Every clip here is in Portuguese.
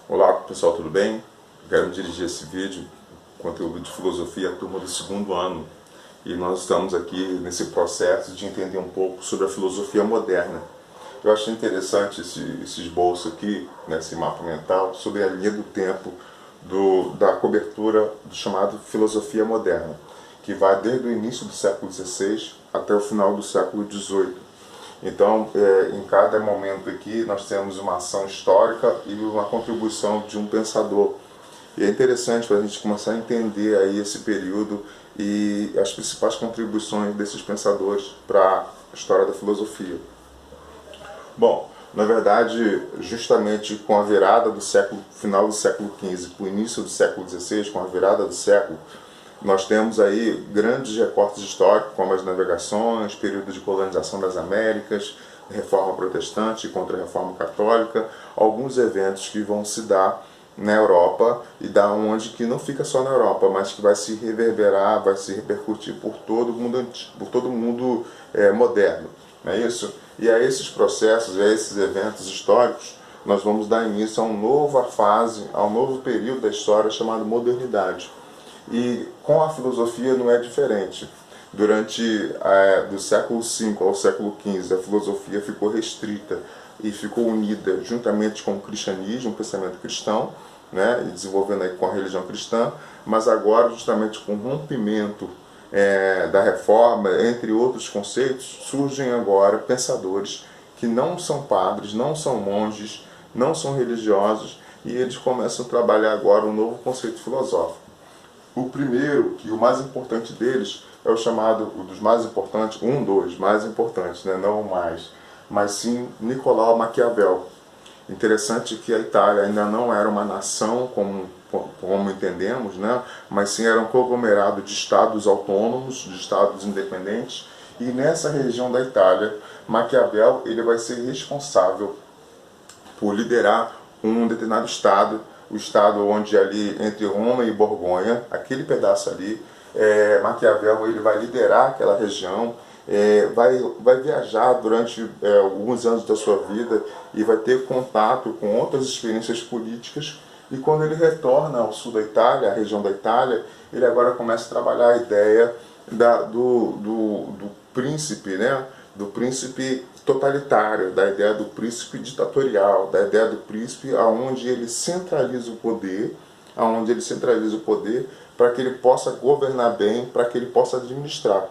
Olá pessoal, tudo bem? Eu quero me dirigir esse vídeo, conteúdo de filosofia, a turma do segundo ano. E nós estamos aqui nesse processo de entender um pouco sobre a filosofia moderna. Eu achei interessante esse esboço aqui, nesse mapa mental, sobre a linha do tempo da cobertura do chamado filosofia moderna, que vai desde o início do século XVI até o final do século XVIII. Então, em cada momento aqui, nós temos uma ação histórica e uma contribuição de um pensador. E é interessante para a gente começar a entender aí esse período e as principais contribuições desses pensadores para a história da filosofia. Bom, na verdade, justamente com a virada do final do século XV para o início do século XVI, com a virada do século, nós temos aí grandes recortes históricos, como as navegações, período de colonização das Américas, reforma protestante contra a reforma católica, alguns eventos que vão se dar na Europa e da onde que não fica só na Europa, mas que vai se reverberar, vai se repercutir por todo o mundo moderno, não é isso? E a esses processos, a esses eventos históricos, nós vamos dar início a uma nova fase, a um novo período da história chamado modernidade. E com a filosofia não é diferente. Do século V ao século XV, a filosofia ficou restrita e ficou unida juntamente com o cristianismo, o pensamento cristão, né, e desenvolvendo aí com a religião cristã, mas agora justamente com o rompimento da reforma, entre outros conceitos, surgem agora pensadores que não são padres, não são monges, não são religiosos, e eles começam a trabalhar agora um novo conceito filosófico. O primeiro, e o mais importante deles, é o chamado, um dos mais importantes, mais importantes, né? Não o mais, mas sim Nicolau Maquiavel. Interessante que a Itália ainda não era uma nação como entendemos, né? Mas sim era um conglomerado de estados autônomos, de estados independentes, e nessa região da Itália, Maquiavel ele vai ser responsável por liderar um determinado estado, o estado onde ali entre Roma e Borgonha, aquele pedaço ali, Maquiavel ele vai liderar aquela região, vai viajar durante alguns anos da sua vida e vai ter contato com outras experiências políticas, e quando ele retorna ao sul da Itália, a região da Itália, ele agora começa a trabalhar a ideia do príncipe, né? Do príncipe totalitário, da ideia do príncipe ditatorial, da ideia do príncipe aonde ele centraliza o poder, para que ele possa governar bem, para que ele possa administrar.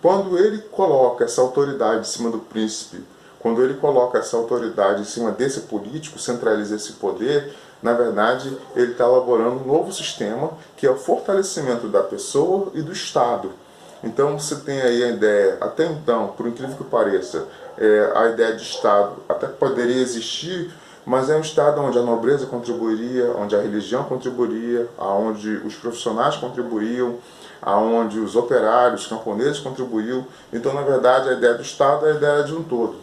Quando ele coloca essa autoridade em cima do príncipe, quando ele coloca essa autoridade em cima desse político, centraliza esse poder, na verdade ele está elaborando um novo sistema, que é o fortalecimento da pessoa e do Estado. Então você tem aí a ideia, até então, por incrível que pareça, a ideia de Estado até poderia existir, mas é um Estado onde a nobreza contribuiria, onde a religião contribuiria, onde os profissionais contribuíam, onde os operários, os camponeses contribuíam. Então, na verdade, a ideia do Estado é a ideia de um todo.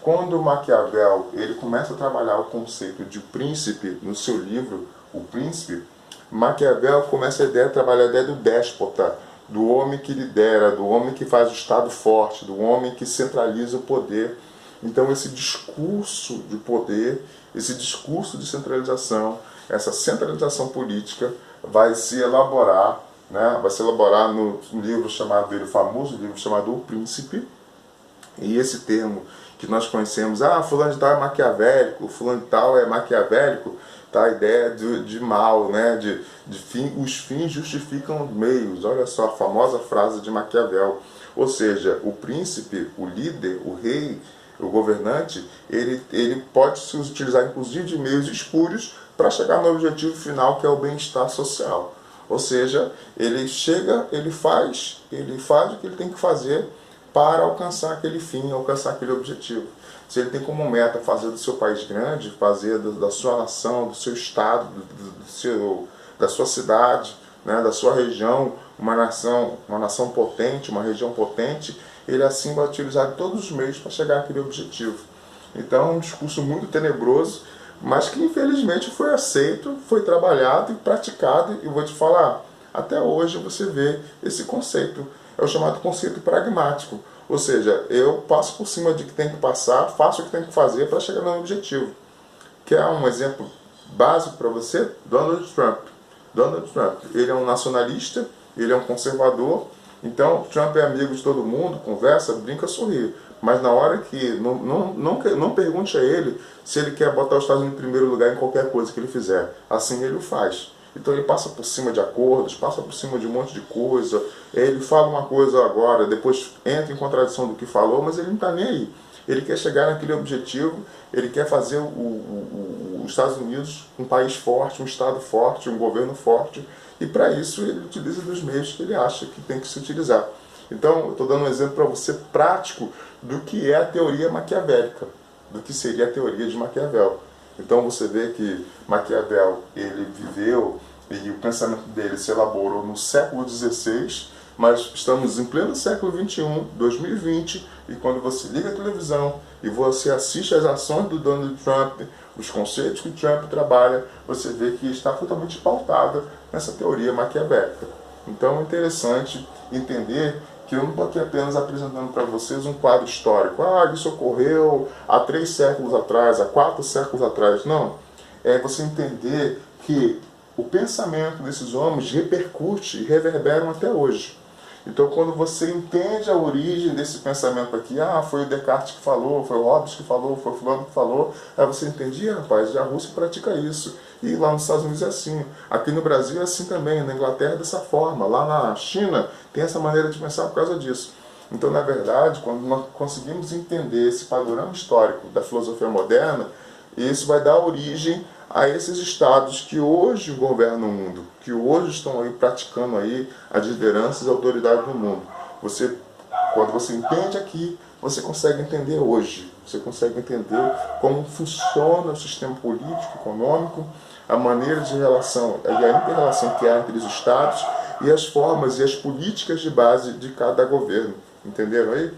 Quando Maquiavel ele começa a trabalhar o conceito de príncipe no seu livro, O Príncipe, Maquiavel começa a trabalhar a ideia do déspota, do homem que lidera, do homem que faz o Estado forte, do homem que centraliza o poder. Então esse discurso de poder, esse discurso de centralização, essa centralização política vai se elaborar, né? Vai se elaborar no livro chamado, o famoso livro chamado O Príncipe. E esse termo que nós conhecemos, fulano de tal é maquiavélico, fulano de tal é maquiavélico, tá? A ideia de mal, né? Os fins justificam os meios. Olha só a famosa frase de Maquiavel. Ou seja, o príncipe, o líder, o rei, o governante, ele pode se utilizar inclusive de meios espúrios para chegar no objetivo final, que é o bem-estar social. Ou seja, ele chega, ele faz o que ele tem que fazer para alcançar aquele fim, alcançar aquele objetivo. Se ele tem como meta fazer do seu país grande, fazer da sua nação, do seu estado, da sua cidade, né, da sua região, uma nação potente, uma região potente, ele assim vai utilizar todos os meios para chegar àquele objetivo. Então é um discurso muito tenebroso, mas que infelizmente foi aceito, foi trabalhado e praticado, e vou te falar, até hoje você vê esse conceito. É o chamado conceito pragmático. Ou seja, eu passo por cima de que tem que passar, faço o que tem que fazer para chegar no objetivo. Que é um exemplo básico para você, Donald Trump. Donald Trump, ele é um nacionalista, ele é um conservador, então Trump é amigo de todo mundo, conversa, brinca, sorri. Mas na hora que, não pergunte a ele se ele quer botar os Estados Unidos em primeiro lugar em qualquer coisa que ele fizer. Assim ele o faz. Então ele passa por cima de acordos, passa por cima de um monte de coisa, ele fala uma coisa agora, depois entra em contradição do que falou, mas ele não está nem aí. Ele quer chegar naquele objetivo, ele quer fazer os Estados Unidos um país forte, um Estado forte, um governo forte, e para isso ele utiliza dos meios que ele acha que tem que se utilizar. Então, eu estou dando um exemplo para você prático do que é a teoria maquiavélica, do que seria a teoria de Maquiavel. Então você vê que Maquiavel, ele viveu e o pensamento dele se elaborou no século XVI, mas estamos em pleno século XXI, 2020, e quando você liga a televisão e você assiste às ações do Donald Trump, os conceitos que Trump trabalha, você vê que está totalmente pautada nessa teoria maquiavélica. Então é interessante entender que eu não estou aqui apenas apresentando para vocês um quadro histórico. Ah, isso ocorreu há 3 séculos atrás, há 4 séculos atrás. Não. É você entender que o pensamento desses homens repercute e reverbera até hoje. Então, quando você entende a origem desse pensamento aqui, ah, foi o Descartes que falou, foi o Hobbes que falou, foi o fulano que falou, aí você entendia, rapaz, a Rússia pratica isso. E lá nos Estados Unidos é assim. Aqui no Brasil é assim também, na Inglaterra é dessa forma. Lá na China tem essa maneira de pensar por causa disso. Então, na verdade, quando nós conseguimos entender esse panorama histórico da filosofia moderna, isso vai dar origem a esses estados que hoje governam o mundo, que hoje estão aí praticando aí as lideranças e autoridades do mundo. Quando você entende aqui, você consegue entender hoje. Você consegue entender como funciona o sistema político, econômico, a maneira de relação e a inter-relação que há entre os estados e as formas e as políticas de base de cada governo. Entenderam aí?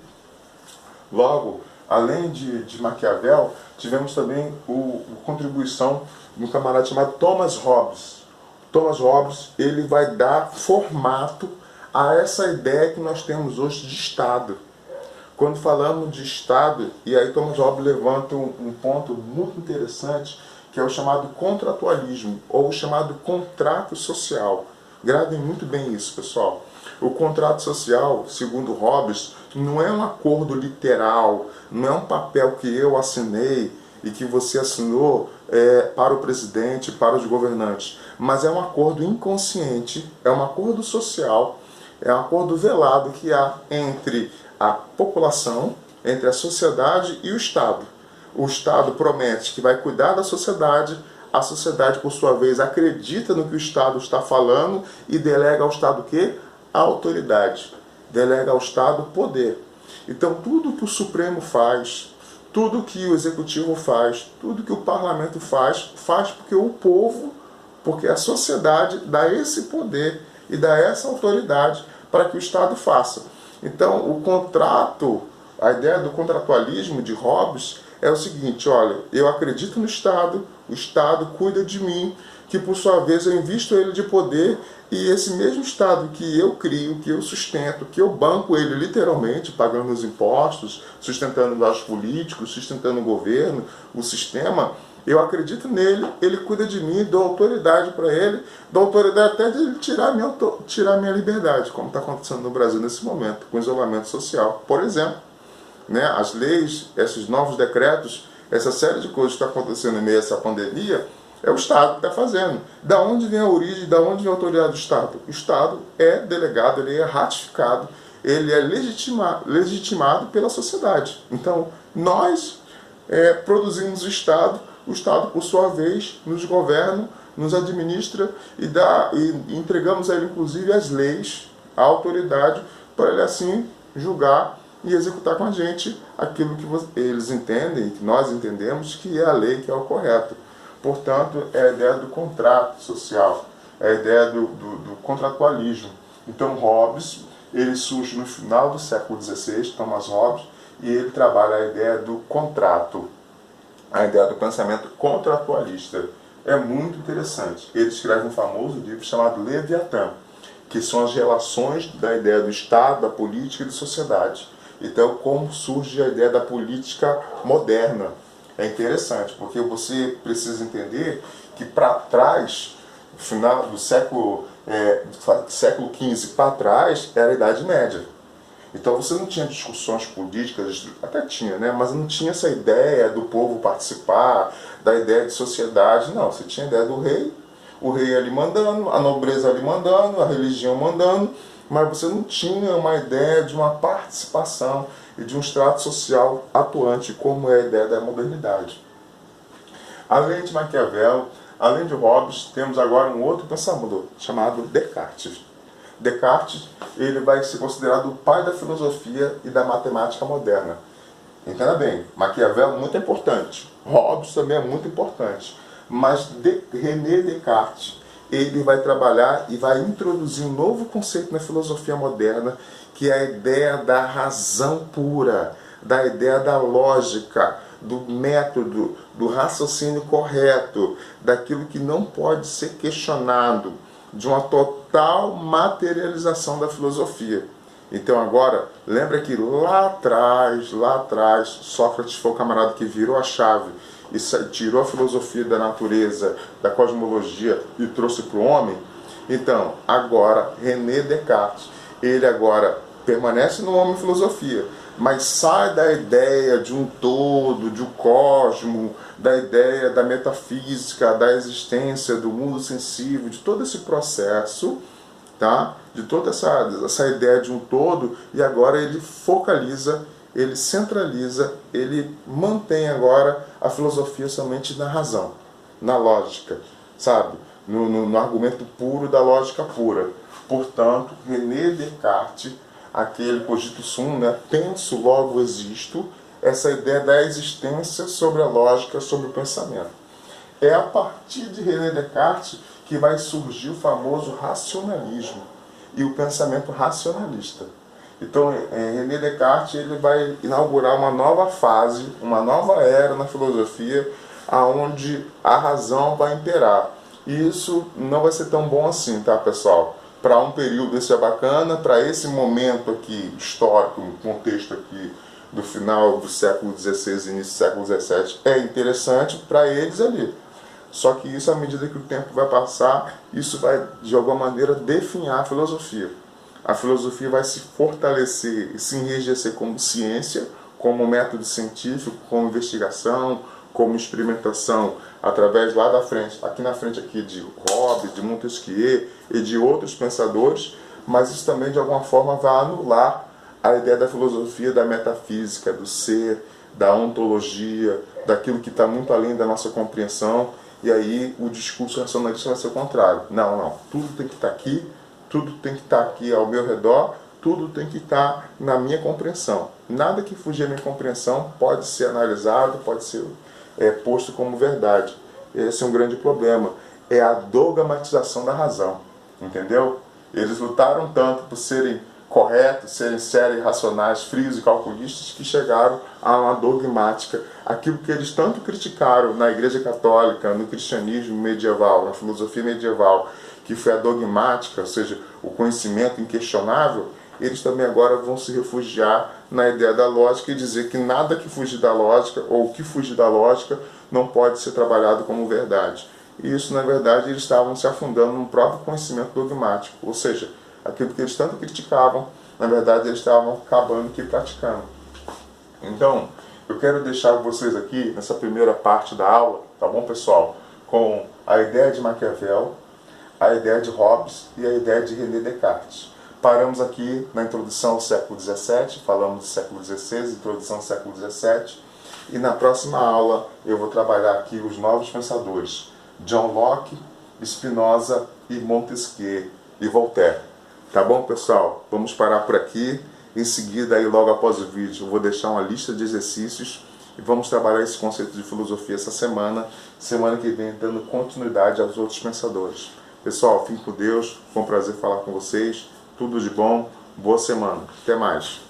Logo, além de Maquiavel, tivemos também a contribuição de um camarada chamado Thomas Hobbes. Thomas Hobbes, ele vai dar formato a essa ideia que nós temos hoje de Estado. Quando falamos de Estado, e aí Thomas Hobbes levanta um ponto muito interessante, que é o chamado contratualismo, ou o chamado contrato social. Gravem muito bem isso, pessoal. O contrato social, segundo Hobbes, não é um acordo literal, não é um papel que eu assinei e que você assinou para o presidente, para os governantes, mas é um acordo inconsciente, é um acordo social, é um acordo velado que há entre a população, entre a sociedade e o Estado. O Estado promete que vai cuidar da sociedade, a sociedade, por sua vez, acredita no que o Estado está falando e delega ao Estado o quê? A autoridade. Delega ao Estado poder. Então, tudo que o Supremo faz, tudo que o Executivo faz, tudo que o Parlamento faz, faz porque o povo, porque a sociedade dá esse poder e dá essa autoridade para que o Estado faça. Então, o contrato, a ideia do contratualismo de Hobbes é o seguinte: olha, eu acredito no Estado, o Estado cuida de mim, que por sua vez eu invisto ele de poder, e esse mesmo Estado que eu crio, que eu sustento, que eu banco ele literalmente, pagando os impostos, sustentando os gastos políticos, sustentando o governo, o sistema, eu acredito nele, ele cuida de mim, dou autoridade para ele, dou autoridade até de ele tirar minha liberdade, como está acontecendo no Brasil nesse momento, com isolamento social. Por exemplo, né, as leis, esses novos decretos, essa série de coisas que está acontecendo em meio a essa pandemia, é o Estado que está fazendo. Da onde vem a origem, da onde vem a autoridade do Estado? O Estado é delegado, ele é ratificado, ele é legitimado pela sociedade. Então, nós produzimos o Estado, por sua vez, nos governa, nos administra e entregamos a ele, inclusive, as leis, a autoridade, para ele, assim, julgar e executar com a gente aquilo que eles entendem, que nós entendemos que é a lei, que é o correto. Portanto, é a ideia do contrato social, é a ideia do contratualismo. Então, Hobbes, ele surge no final do século XVI, Thomas Hobbes, e ele trabalha a ideia do contrato, a ideia do pensamento contratualista. É muito interessante. Ele escreve um famoso livro chamado Leviatã, que são as relações da ideia do Estado, da política e da sociedade. Então, como surge a ideia da política moderna? é interessante, porque você precisa entender que para trás, no final do século XV para trás, era a Idade Média. Então você não tinha discussões políticas, até tinha, né? Mas não tinha essa ideia do povo participar, da ideia de sociedade, não. Você tinha a ideia do rei, o rei ali mandando, a nobreza ali mandando, a religião mandando, mas você não tinha uma ideia de uma participação e de um extrato social atuante, como é a ideia da modernidade. Além de Maquiavel, além de Hobbes, temos agora um outro pensador chamado Descartes. Descartes, ele vai ser considerado o pai da filosofia e da matemática moderna. Entenda bem, Maquiavel é muito importante, Hobbes também é muito importante, mas René Descartes, ele vai trabalhar e vai introduzir um novo conceito na filosofia moderna, que é a ideia da razão pura, da ideia da lógica, do método, do raciocínio correto, daquilo que não pode ser questionado, de uma total materialização da filosofia. Então agora, lembra que lá atrás, Sócrates foi o camarada que virou a chave e tirou a filosofia da natureza, da cosmologia e trouxe para o homem? Então, agora, René Descartes, ele agora permanece no homem-filosofia, mas sai da ideia de um todo, de um cosmo, da ideia da metafísica, da existência, do mundo sensível, de todo esse processo, tá? De toda essa ideia de um todo, e agora ele focaliza, ele centraliza, ele mantém agora a filosofia somente na razão, na lógica, sabe? No argumento puro da lógica pura. Portanto, René Descartes, aquele cogito sum, né? Penso, logo existo, essa ideia da existência sobre a lógica, sobre o pensamento. É a partir de René Descartes que vai surgir o famoso racionalismo e o pensamento racionalista. Então, René Descartes, ele vai inaugurar uma nova fase, uma nova era na filosofia, aonde a razão vai imperar. E isso não vai ser tão bom assim, tá, pessoal? Para um período esse é bacana, para esse momento aqui histórico, no contexto aqui do final do século XVI e início do século XVII, é interessante para eles ali. Só que isso, à medida que o tempo vai passar, isso vai, de alguma maneira, definhar a filosofia. A filosofia vai se fortalecer e se enrijecer como ciência, como método científico, como investigação, como experimentação, através lá da frente, aqui na frente aqui de Hobbes, de Montesquieu e de outros pensadores, mas isso também, de alguma forma, vai anular a ideia da filosofia, da metafísica, do ser, da ontologia, daquilo que está muito além da nossa compreensão. E aí o discurso racionalista vai ser o contrário. Não, tudo tem que estar aqui, tudo tem que estar aqui ao meu redor, tudo tem que estar na minha compreensão. Nada que fugir da minha compreensão pode ser analisado, pode ser posto como verdade. Esse é um grande problema. É a dogmatização da razão, entendeu? Eles lutaram tanto por serem corretos, serem sérios, racionais, frios e calculistas, que chegaram a uma dogmática. Aquilo que eles tanto criticaram na Igreja Católica, no cristianismo medieval, na filosofia medieval, que foi a dogmática, ou seja, o conhecimento inquestionável, eles também agora vão se refugiar na ideia da lógica e dizer que nada que fugir da lógica, ou que fugir da lógica, não pode ser trabalhado como verdade. E isso, na verdade, eles estavam se afundando num próprio conhecimento dogmático, ou seja, aquilo que eles tanto criticavam, na verdade eles estavam acabando aqui praticando. Então, eu quero deixar vocês aqui, nessa primeira parte da aula, tá bom, pessoal? Com a ideia de Maquiavel, a ideia de Hobbes e a ideia de René Descartes. Paramos aqui na introdução ao século XVII, falamos do século XVI, introdução ao século XVII, e na próxima aula eu vou trabalhar aqui os novos pensadores, John Locke, Spinoza e Montesquieu e Voltaire. Tá bom, pessoal? Vamos parar por aqui. Em seguida, aí, logo após o vídeo, eu vou deixar uma lista de exercícios e vamos trabalhar esse conceito de filosofia essa semana. Semana que vem, dando continuidade aos outros pensadores. Pessoal, fiquem com Deus. Foi um prazer falar com vocês. Tudo de bom. Boa semana. Até mais.